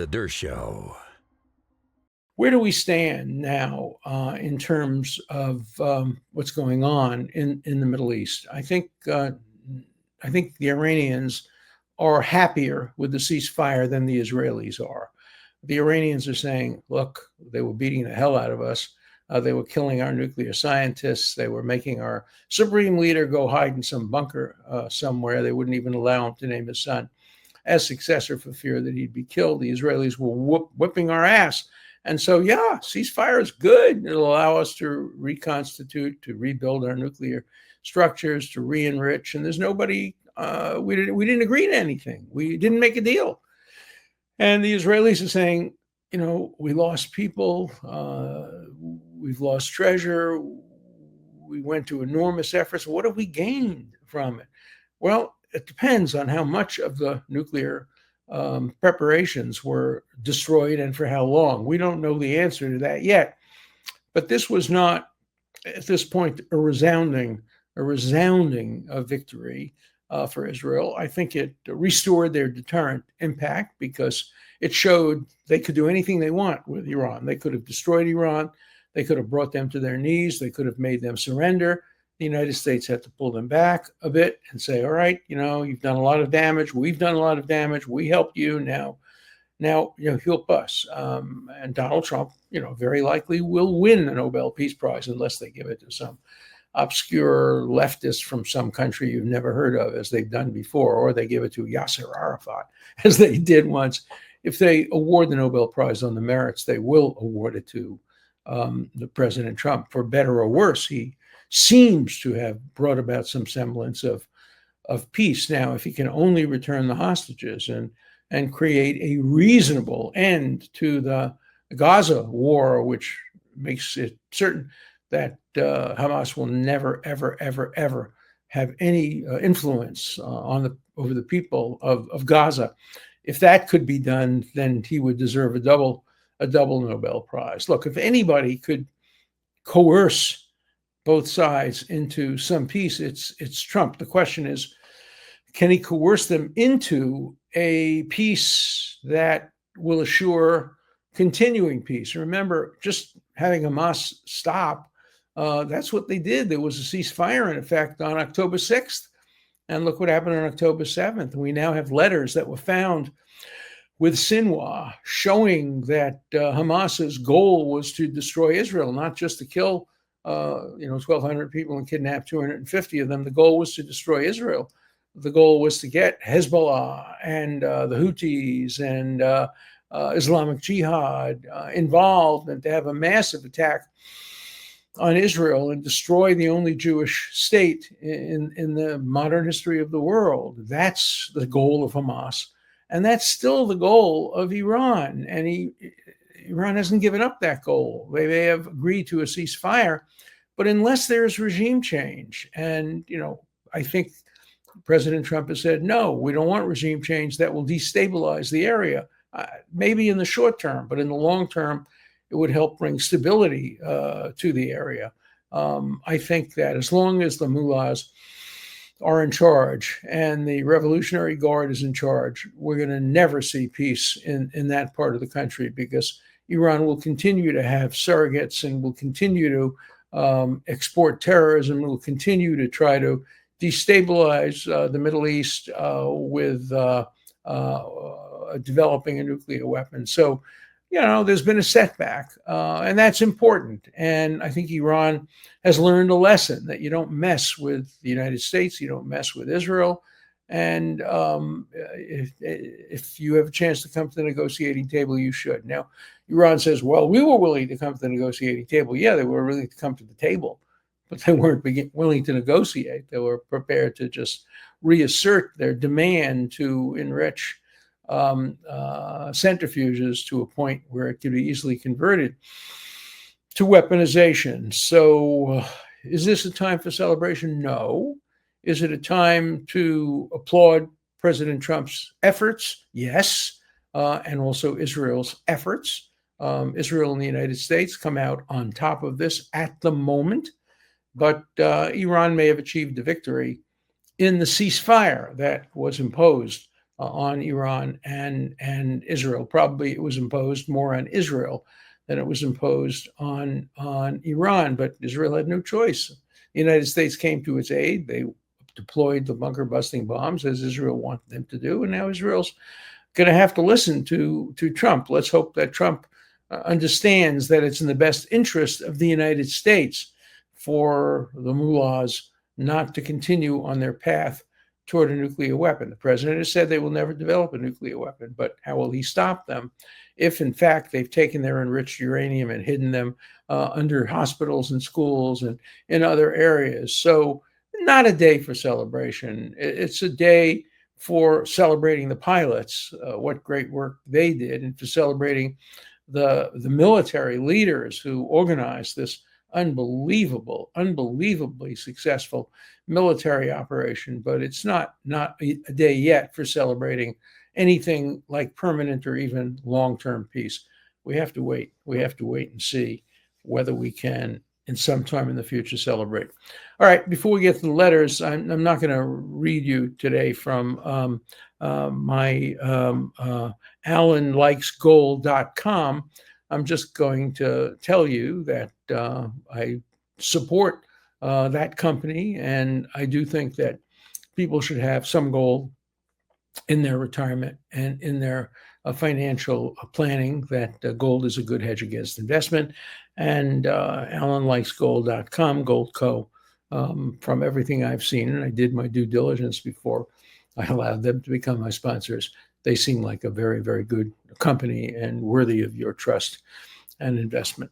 The Dershow. Where do we stand now in terms of what's going on in the Middle East? I think the Iranians are happier with the ceasefire than the Israelis are. The Iranians are saying, look, they were beating the hell out of us. They were killing our nuclear scientists. They were making our supreme leader go hide in some bunker somewhere. They wouldn't even allow him to name his son as successor for fear that he'd be killed. The Israelis were whipping our ass. And so, yeah, ceasefire is good. It'll allow us to reconstitute, to rebuild our nuclear structures, to re-enrich. And there's nobody, we didn't agree to anything. We didn't make a deal. And the Israelis are saying, you know, we lost people, we've lost treasure, we went to enormous efforts. What have we gained from it? Well, it depends on how much of the nuclear preparations were destroyed and for how long. We don't know the answer to that yet. But this was not, at this point, a resounding victory for Israel. I think it restored their deterrent impact because it showed they could do anything they want with Iran. They could have destroyed Iran. They could have brought them to their knees. They could have made them surrender. The United States had to pull them back a bit and say, all right, you know, you've done a lot of damage. We've done a lot of damage. We helped you. Now, you know, help us. And Donald Trump, you know, very likely will win the Nobel Peace Prize unless they give it to some obscure leftist from some country you've never heard of, as they've done before, or they give it to Yasser Arafat, as they did once. If they award the Nobel Prize on the merits, they will award it to the President Trump. For better or worse, he seems to have brought about some semblance of peace. Now, if he can only return the hostages and create a reasonable end to the Gaza war, which makes it certain that Hamas will never, ever, ever, ever have any influence over the people of Gaza. If that could be done, then he would deserve a double Nobel Prize. Look, if anybody could coerce both sides into some peace, it's Trump. The question is, can he coerce them into a peace that will assure continuing peace? Remember, just having Hamas stop, that's what they did. There was a ceasefire in effect on October 6th. And look what happened on October 7th. We now have letters that were found with Sinwar showing that Hamas's goal was to destroy Israel, not just to kill 1,200 people and kidnap 250 of them. The goal was to destroy Israel. The goal was to get Hezbollah and the Houthis and Islamic Jihad involved and to have a massive attack on Israel and destroy the only Jewish state in the modern history of the world. That's the goal of Hamas. And that's still the goal of Iran. And Iran hasn't given up that goal. They may have agreed to a ceasefire, but unless there's regime change, and, you know, I think President Trump has said, no, we don't want regime change that will destabilize the area, maybe in the short term, but in the long term, it would help bring stability to the area. I think that as long as the mullahs are in charge and the Revolutionary Guard is in charge, we're going to never see peace in that part of the country, because Iran will continue to have surrogates and will continue to export terrorism, will continue to try to destabilize the Middle East with developing a nuclear weapon. So, you know, there's been a setback, and that's important. And I think Iran has learned a lesson that you don't mess with the United States, you don't mess with Israel. And if you have a chance to come to the negotiating table, you should. Now, Iran says, well, we were willing to come to the negotiating table. Yeah, they were willing to come to the table, but they weren't willing to negotiate. They were prepared to just reassert their demand to enrich centrifuges to a point where it could be easily converted to weaponization. So is this a time for celebration? No. Is it a time to applaud President Trump's efforts? Yes. And also Israel's efforts. Israel and the United States come out on top of this at the moment, but Iran may have achieved a victory in the ceasefire that was imposed on Iran and Israel. Probably it was imposed more on Israel than it was imposed on Iran, but Israel had no choice. The United States came to its aid. They deployed the bunker busting bombs as Israel wanted them to do, and now Israel's going to have to listen to Trump. Let's hope that Trump understands that it's in the best interest of the United States for the mullahs not to continue on their path toward a nuclear weapon. The president has said they will never develop a nuclear weapon, but how will he stop them if, in fact, they've taken their enriched uranium and hidden them under hospitals and schools and in other areas? So not a day for celebration. It's a day for celebrating the pilots, what great work they did, and for celebrating the military leaders who organized this unbelievably successful military operation. But it's not a day yet for celebrating anything like permanent or even long-term peace. We have to wait. We have to wait and see whether we can, in some time in the future, celebrate. All right, before we get to the letters, I'm not going to read you today from my AlanLikesGold.com. I'm just going to tell you that I support that company, and I do think that people should have some gold in their retirement and in their financial planning, that gold is a good hedge against investment. And AlanLikesGold.com, Goldco, from everything I've seen, and I did my due diligence before I allowed them to become my sponsors, they seem like a very, very good company and worthy of your trust and investment.